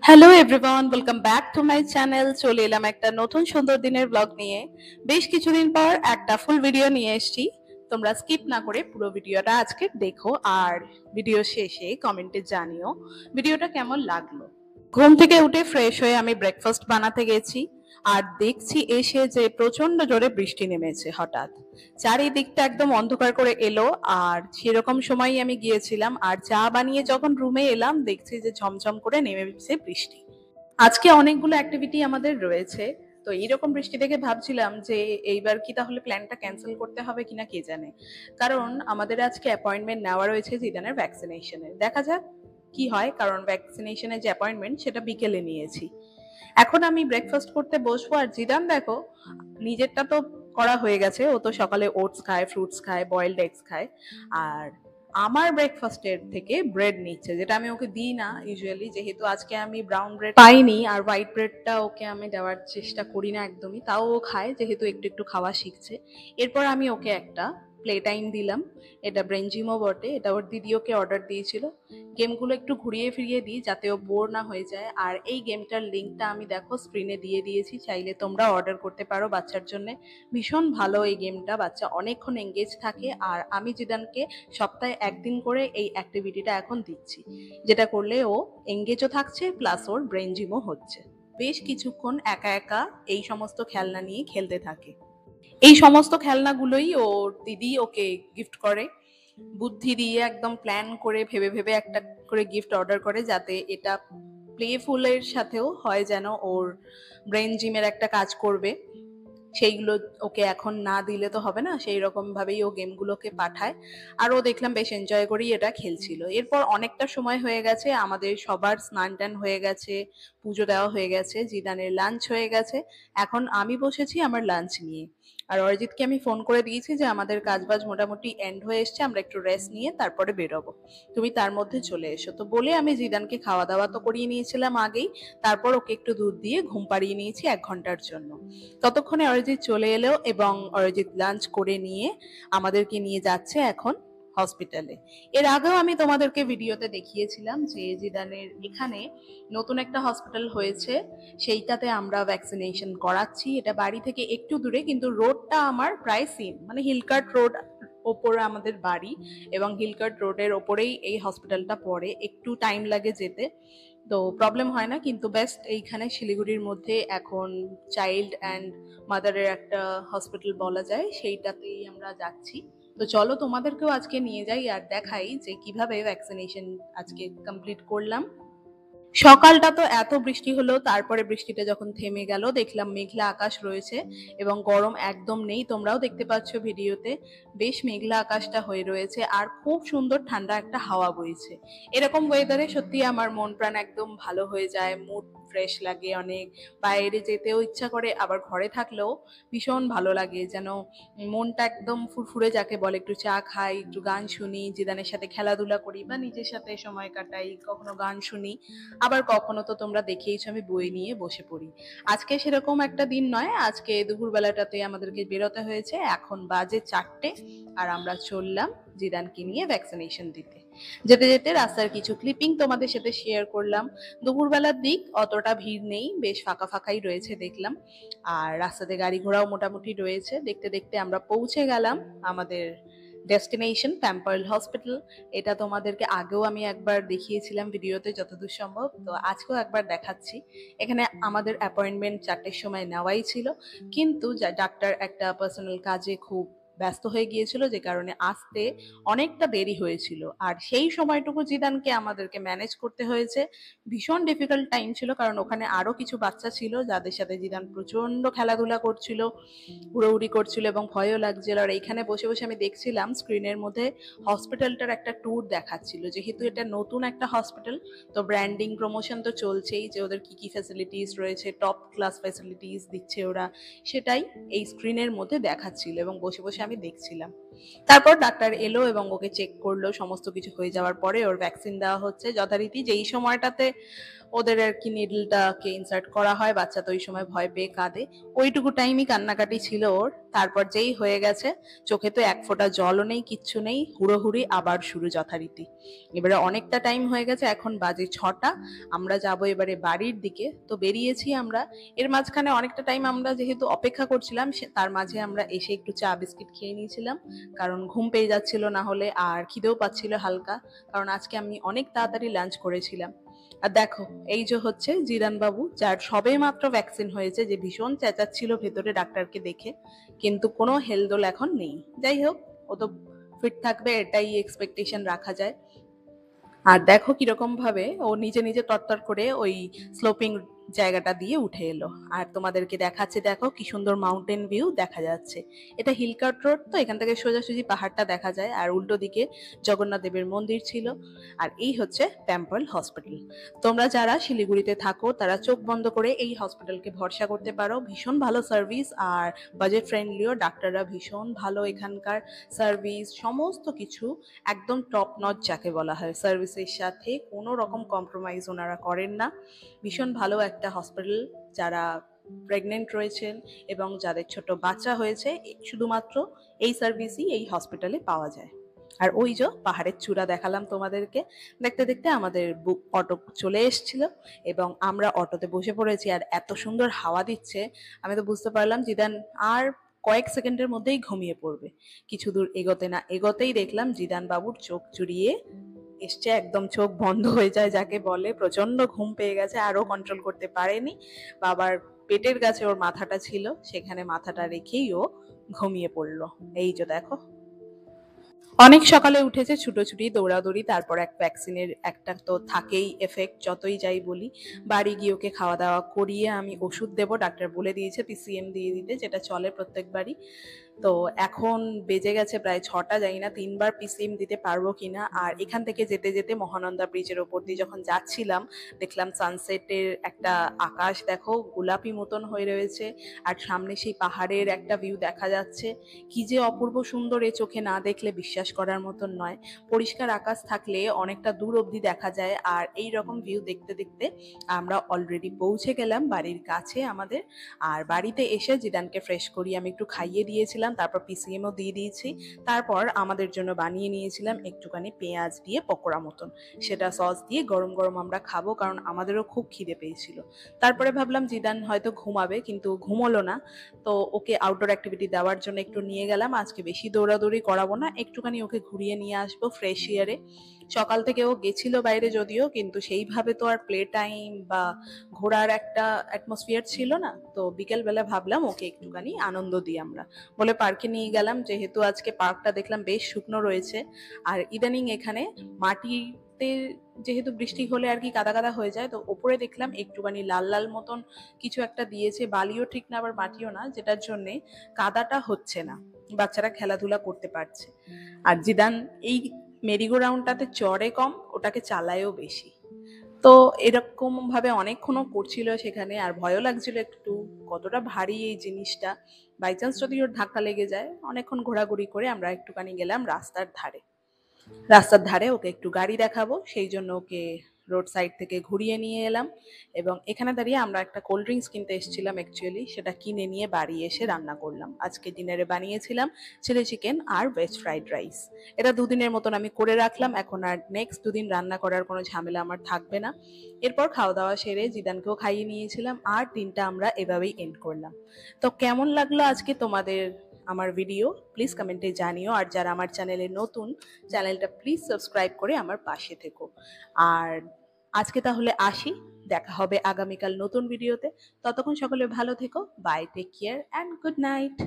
Hello everyone, welcome back to my channel. চলে এলাম একটা নতুন সুন্দর দিনের ব্লগ নিয়ে। বেশ কিছুদিন পর একটা ফুল ভিডিও নিয়ে এসেছি। তোমরা স্কিপ না করে পুরো ভিডিওটা আজকে দেখো আর ভিডিও শেষে কমেন্টে জানিও ভিডিওটা কেমন লাগলো। ঘুম থেকে উঠে ফ্রেশ হয়ে আমি ব্রেকফাস্ট বানাতে গেছি আর দেখছি এসে যে প্রচন্ড জোরে বৃষ্টি নেমেছে হঠাৎ। চারিদিকটা একদম অন্ধকার করে এলো আর সেরকম সময়ই আমি গিয়েছিলাম আর চা বানিয়ে যখন রুমে এলাম দেখছি যে ঝমঝম করে নেমেছে বৃষ্টি। আজকে অনেকগুলো অ্যাক্টিভিটি আমাদের রয়েছে। তো এইরকম বৃষ্টি দেখে ভাবছিলাম যে এইবার কি তাহলে প্ল্যানটা ক্যান্সেল করতে হবে কিনা কে জানে। কারণ আমাদের আজকে অ্যাপয়েন্টমেন্ট নেওয়া রয়েছে জিদানের ভ্যাকসিনেশনের। দেখা যাক কি হয়, কারণ ভ্যাকসিনেশনের যে অ্যাপয়েন্টমেন্ট সেটা বিকেলে নিয়েছি। এখন আমি ব্রেকফাস্ট করতে বসবো আর জিদান দেখো নিজেরটা তো করা হয়ে গেছে, ও তো সকালে ওটস খায়, ফ্রুটস খায়, বয়েলড এগস খায়। আর আমার ব্রেকফাস্টের থেকে ব্রেড নিচ্ছে, যেটা আমি ওকে দিই না ইউজুয়ালি, যেহেতু আজকে আমি ব্রাউন ব্রেড পাইনি আর হোয়াইট ব্রেডটা ওকে আমি দেওয়ার চেষ্টা করি না একদমই, তাও ও খায় যেহেতু একটু একটু খাওয়া শিখছে। এরপর আমি ওকে একটা প্লে টাইম দিলাম। এটা ব্রেঞ্জিমো বটে, এটা ওর দিদি ওকে অর্ডার দিয়েছিল। গেমগুলো একটু ঘুরিয়ে ফিরিয়ে দিই যাতে ও বোর না হয়ে যায়। আর এই গেমটার লিঙ্কটা আমি দেখো স্ক্রিনে দিয়ে দিয়েছি, চাইলে তোমরা অর্ডার করতে পারো বাচ্চার জন্য। ভীষণ ভালো এই গেমটা, বাচ্চা অনেকক্ষণ এঙ্গেজ থাকে। আর আমি জিদানকে সপ্তাহে একদিন করে এই অ্যাক্টিভিটিটা এখন দিচ্ছি, যেটা করলে ও এঙ্গেজও থাকছে প্লাস ওর ব্রেন জিমও হচ্ছে। বেশ কিছুক্ষণ একা একা এই সমস্ত খেলনা নিয়ে খেলতে থাকে। এই সমস্ত খেলনাগুলোই ওর দিদি ওকে গিফট করে, বুদ্ধি দিয়ে একদম প্ল্যান করে ভেবে ভেবে একটা করে গিফট অর্ডার করে, যাতে এটা প্লেফুলের সাথেও হয়, যেন ওর ব্রেন জিমের একটা কাজ করবে। সেইগুলো ওকে এখন না দিলে তো হবে না, সেই রকম ভাবেই ও গেমগুলোকে পাঠায়। আর ও দেখলাম বেশ এনজয় করেই এটা খেলছিল। এরপর অনেকটা সময় হয়ে গেছে, আমাদের সবার স্নান টান হয়ে গেছে, পুজো দেওয়া হয়ে গেছে, জিদানের লাঞ্চ হয়ে গেছে। এখন আমি বসেছি আমার লাঞ্চ নিয়ে। আর অরিজিৎকে আমি ফোন করে দিয়েছি যে আমাদের কাজবাজ মোটামুটি এন্ড হয়ে এসছে, আমরা একটু রেস্ট নিয়ে তারপরে বেরোবো, তুমি তার মধ্যে চলে এসো। তো বলে আমি জিদানকে খাওয়া দাওয়া তো করিয়ে নিয়েছিলাম আগেই, তারপর ওকে একটু দুধ দিয়ে ঘুম পাড়িয়ে নিয়েছি 1 ঘন্টার জন্য। ততক্ষণে অরিজিৎ চলে এলো এবং অরিজিৎ লাঞ্চ করে নিয়ে আমাদেরকে নিয়ে যাচ্ছে এখন হসপিটালে। এর আগেও আমি তোমাদেরকে ভিডিওতে দেখিয়েছিলাম যে জিদানের এখানে নতুন একটা হসপিটাল হয়েছে, সেইটাতে আমরা ভ্যাকসিনেশন করাচ্ছি। এটা বাড়ি থেকে একটু দূরে, কিন্তু রোডটা আমার প্রায় সেম, মানে হিলকার্ট রোড ওপরে আমাদের বাড়ি এবং হিলকার্ট রোডের ওপরেই এই হসপিটালটা পড়ে। একটু টাইম লাগে যেতে, তো প্রবলেম হয় না। কিন্তু বেস্ট এইখানে শিলিগুড়ির মধ্যে এখন চাইল্ড অ্যান্ড মাদারের একটা হসপিটাল বলা যায়, সেইটাতেই আমরা যাচ্ছি। তো চলো তোমাদেরকেও আজকে নিয়ে যাই আর দেখাই যে কিভাবে ভ্যাকসিনেশন আজকে কমপ্লিট করলাম। সকালটা তো এত বৃষ্টি হলো, তারপরে বৃষ্টিটা যখন থেমে গেল দেখলাম মেঘলা আকাশ রয়েছে এবং গরম একদম নেই। তোমরাও দেখতে পাচ্ছ ভিডিওতে বেশ মেঘলা আকাশটা হয়ে রয়েছে আর খুব সুন্দর ঠান্ডা একটা হাওয়া বইছে। এরকম ওয়েদারে সত্যি আমার মন প্রাণ একদম ভালো হয়ে যায়, মুড ফ্রেশ লাগে অনেক। বাইরে যেতেও ইচ্ছা করে, আবার ঘরে থাকলেও ভীষণ ভালো লাগে, যেন মনটা একদম ফুরফুরে যাকে বলে। একটু চা খাই, একটু গান শুনি, জিদানের সাথে খেলাধুলা করি বা নিজের সাথে সময় কাটাই, কখনো গান শুনি, আবার কখনো তো তোমরা দেখেইছো আমি বই নিয়ে বসে পড়ি। আজকে সেরকম একটা দিন নয়, আজকে দুপুরবেলাটাতে আমাদেরকে বেরোতে হয়েছে। এখন বাজে 4টে আর আমরা চললাম জিদানকে নিয়ে ভ্যাকসিনেশন দিতে। যেতে যেতে রাস্তার কিছু ক্লিপিং তোমাদের সাথে শেয়ার করলাম। দুপুরবেলার দিক অতটা ভিড় নেই, বেশ ফাঁকা ফাঁকাই রয়েছে দেখলাম। আর রাস্তাতে গাড়ি ঘোড়াও মোটামুটি রয়েছে। দেখতে দেখতে আমরা পৌঁছে গেলাম আমাদের ডেস্টিনেশন প্যাম্পার্ল হসপিটাল। এটা তোমাদেরকে আগেও আমি একবার দেখিয়েছিলাম ভিডিওতে যতদূর সম্ভব, তো আজকেও একবার দেখাচ্ছি। এখানে আমাদের অ্যাপয়েন্টমেন্ট 4টের সময় নেওয়াই ছিল, কিন্তু ডাক্তার একটা পার্সোনাল কাজে খুব ব্যস্ত হয়ে গিয়েছিল, যে কারণে আসতে অনেকটা দেরি হয়েছিল। আর সেই সময়টুকু জিদানকে আমাদেরকে ম্যানেজ করতে হয়েছে। ভীষণ ডিফিকাল্ট টাইম ছিল, কারণ ওখানে আরো কিছু বাচ্চা ছিল যাদের সাথে জিদান প্রচন্ড খেলাধুলা করছিল, উড়োউড়ি করছিল এবং ভয়ও লাগছিল। আর এইখানে বসে বসে আমি দেখছিলাম স্ক্রিনের মধ্যে হসপিটালটার একটা ট্যুর দেখাচ্ছিল। যেহেতু এটা নতুন একটা হসপিটাল, তো ব্র্যান্ডিং প্রমোশন তো চলছেই, যে ওদের কি কি ফ্যাসিলিটিস রয়েছে, টপ ক্লাস ফ্যাসিলিটিস দিচ্ছে ওরা, সেটাই এই স্ক্রিনের মধ্যে দেখাচ্ছিল এবং বসে বসে আমি দেখছিলাম। তারপর ডাক্তার এলো এবং ওকে চেক করলো, সমস্ত কিছু হয়ে যাওয়ার পরে ওর ভ্যাকসিন দেওয়া হচ্ছে যথারীতি। যেই সময়টাতে ওদের আর কি নিডলটাকে ইনসার্ট করা হয়, বাচ্চা তো ওই সময় ভয় পেয়ে কাঁদে, ওইটুকু টাইমই কান্নাকাটি ছিল ওর। তারপর যেই হয়ে গেছে, চোখে তো এক ফোঁটা জলও নেই, কিচ্ছু নেই, হুড়োহুড়ি আবার শুরু যথারীতি। এবারে অনেকটা টাইম হয়ে গেছে, এখন বাজে 6টা। আমরা যাবো এবারে বাড়ির দিকে, তো বেরিয়েছি আমরা। এর মাঝখানে অনেকটা টাইম আমরা যেহেতু অপেক্ষা করছিলাম, তার মাঝে আমরা এসে একটু চা বিস্কিট খেয়ে নিয়েছিলাম, কারণ ঘুম পেয়ে যাচ্ছিল না হলে, আর খিদেও পাচ্ছিল হালকা, কারণ আজকে আমি অনেক তাড়াতাড়ি লাঞ্চ করেছিলাম। আর দেখো, এই যে হচ্ছে জিদান বাবু, যার সবে মাত্র ভ্যাকসিন হয়েছে, যে ভীষণ চেঁচাচ্ছিল ভেতরে ডাক্তারকে দেখে, কিন্তু কোনো হেলদোল এখন নেই। যাই হোক, ও তো ফিট থাকবে এটাই এক্সপেকটেশন রাখা যায়। আর দেখো কিরকম ভাবে ও নিজে নিজে তরতর করে ওই স্লোপিং জায়গাটা দিয়ে উঠে এলো। আর তোমাদেরকে দেখাচ্ছে, দেখো কি সুন্দর মাউন্টেন ভিউ দেখা যাচ্ছে। এটা হিলকার্ট রোড, তো এখান থেকে সোজাসুজি পাহাড়টা দেখা যায়, আর উল্টো দিকে জগন্নাথ দেবের মন্দির ছিল। আর এই হচ্ছে টেম্পল হসপিটাল। তোমরা যারা শিলিগুড়িতে থাকো তারা চোখ বন্ধ করে এই হসপিটালকে ভরসা করতে পারো। ভীষণ ভালো সার্ভিস, আর বাজেট ফ্রেন্ডলিও, ডাক্তাররা ভীষণ ভালো, এখানকার সার্ভিস সমস্ত কিছু একদম টপ নচ যাকে বলা হয়। সার্ভিসের সাথে কোনো রকম কম্প্রোমাইজ ওনারা করেন না। ভীষণ ভালো একটা হসপিটাল। যারা প্রেগনেন্ট রয়েছেন এবং যাদের ছোট বাচ্চা হয়েছে, শুধুমাত্র এই সার্ভিসই এই হসপিটালে পাওয়া যায়। আর ওই যে পাহাড়ের চূড়া দেখালাম তোমাদেরকে, দেখতে দেখতে আমাদের অটো চলে এসেছিল এবং আমরা অটোতে বসে পড়েছি। আর এত সুন্দর হাওয়া দিচ্ছে, আমি তো বুঝতে পারলাম জিদান আর কয়েক সেকেন্ডের মধ্যেই ঘুমিয়ে পড়বে। কিছু দূর এগোতে না এগোতেই দেখলাম জিদান বাবুর চোখ জুড়িয়ে এসছে, একদম চোখ বন্ধ হয়ে যায় যাকে বলে। প্রচন্ড ঘুম পেয়ে গেছে, আরো কন্ট্রোল করতে পারেনি। বাবার পেটের কাছে ওর মাথাটা ছিল, সেখানে মাথাটা রেখেই ও ঘুমিয়ে পড়লো। এই যে দেখো, অনেক সকালে উঠেছে, ছুটোছুটি দৌড়াদৌড়ি, তারপর এক ভ্যাকসিনের একটা তো থাকেই এফেক্ট, যতই যাই বলি। বাড়ি গিয়ে ওকে খাওয়া দাওয়া করিয়ে আমি ওষুধ দেবো, ডাক্তার বলে দিয়েছে পিসিএম দিয়ে দিতে, যেটা চলে প্রত্যেকবারই। তো এখন বেজে গেছে প্রায় 6টা, জানি না 3বার পিসিএম দিতে পারবো কিনা। আর এখান থেকে যেতে যেতে মহানন্দা ব্রিজের ওপর দিয়ে যখন যাচ্ছিলাম, দেখলাম সানসেটের একটা আকাশ দেখো গোলাপি মতন হয়ে রয়েছে, আর সামনে সেই পাহাড়ের একটা ভিউ দেখা যাচ্ছে। কি যে অপূর্ব সুন্দর, এ চোখে না দেখলে বিশ্বাস করার মতন নয়। পরিষ্কার আকাশ থাকলে অনেকটা দূর অবধি দেখা যায়। আর এই রকম ভিউ দেখতে দেখতে আমরা অলরেডি পৌঁছে গেলাম বাড়ির কাছে আমাদের। আর বাড়িতে এসে জিদানকে ফ্রেশ করিয়ে আমি একটু খাইয়ে দিয়েছিলাম, তারপর পিসিএমও দিয়ে দিয়েছি। তারপর আমাদের জন্য বানিয়ে নিয়েছিলাম একটুখানি পেঁয়াজ দিয়ে পকোড়া মতন, সেটা সস দিয়ে গরম গরম আমরা খাবো, কারণ আমাদেরও খুব খিদে পেয়েছিল। তারপরে ভাবলাম জিদান হয়তো ঘুমাবে, কিন্তু ঘুমোলো না। তো ওকে আউটডোর অ্যাক্টিভিটি দেওয়ার জন্য একটু নিয়ে গেলাম। আজকে বেশি দৌড়াদৌড়ি করাবো না, একটুখানি ওকে ঘুরিয়ে নিয়ে আসবো ফ্রেশ এয়ারে। সকাল থেকে ও গেছিল বাইরে যদিও, কিন্তু সেইভাবে তো আর প্লে টাইম বা ঘোরার একটা অ্যাটমসফিয়ার ছিল না। তো বিকেলবেলা ভাবলাম ওকে একটুখানি আনন্দ দিই আমরা, বলে পার্কে নিয়ে গেলাম। যেহেতু আজকে পার্কটা দেখলাম বেশ শুকনো রয়েছে, আর ইদানিং এখানে মাটিতে যেহেতু বৃষ্টি হলে আর কি কাদা কাদা হয়ে যায়, তো ওপরে দেখলাম একটুখানি লাল লাল মতন কিছু একটা দিয়েছে, বালিও ঠিক না আবার মাটিও না, যেটার জন্যে কাদাটা হচ্ছে না, বাচ্চারা খেলাধুলা করতে পারছে। আর জিদান এই মেরিগো রাউন্ডটাতে চড়ে কম, ওটাকে চালায়ও বেশি। তো এরকম ভাবে অনেকক্ষণও করছিল সেখানে, আর ভয়ও লাগছিল একটু, কতটা ভারী এই জিনিসটা, বাই চান্স যদি ওর ধাক্কা লেগে যায়। অনেকক্ষণ ঘোরাঘুরি করে আমরা একটুখানি গেলাম রাস্তার ধারে। রাস্তার ধারে ওকে একটু গাড়ি দেখাবো, সেই জন্য ওকে রোড সাইড থেকে ঘুরিয়ে নিয়ে এলাম। এবং এখানে দাঁড়িয়ে আমরা একটা কোল্ড ড্রিঙ্কস কিনতে এসেছিলাম অ্যাকচুয়ালি, সেটা কিনে নিয়ে বাড়ি এসে রান্না করলাম। আজকে ডিনারে বানিয়েছিলাম চিলি চিকেন আর ভেজ ফ্রাইড রাইস। এটা দুদিনের মতন আমি করে রাখলাম, এখন আর নেক্সট দুদিন রান্না করার কোনো ঝামেলা আমার থাকবে না। এরপর খাওয়া দাওয়া সেরে জিদানকেও খাইয়ে নিয়েছিলাম, আর দিনটা আমরা এভাবেই এন্ড করলাম। তো কেমন লাগলো আজকে তোমাদের আমার ভিডিও, প্লিজ কমেন্টে জানিও। আর যারা আমার চ্যানেলে নতুন, চ্যানেলটা প্লিজ সাবস্ক্রাইব করে আমার পাশে থেকো। আর আজকে তাহলে আসি, দেখা হবে আগামীকাল নতুন ভিডিওতে। ততক্ষণ সকলে ভালো থেকো, bye, take care and good night.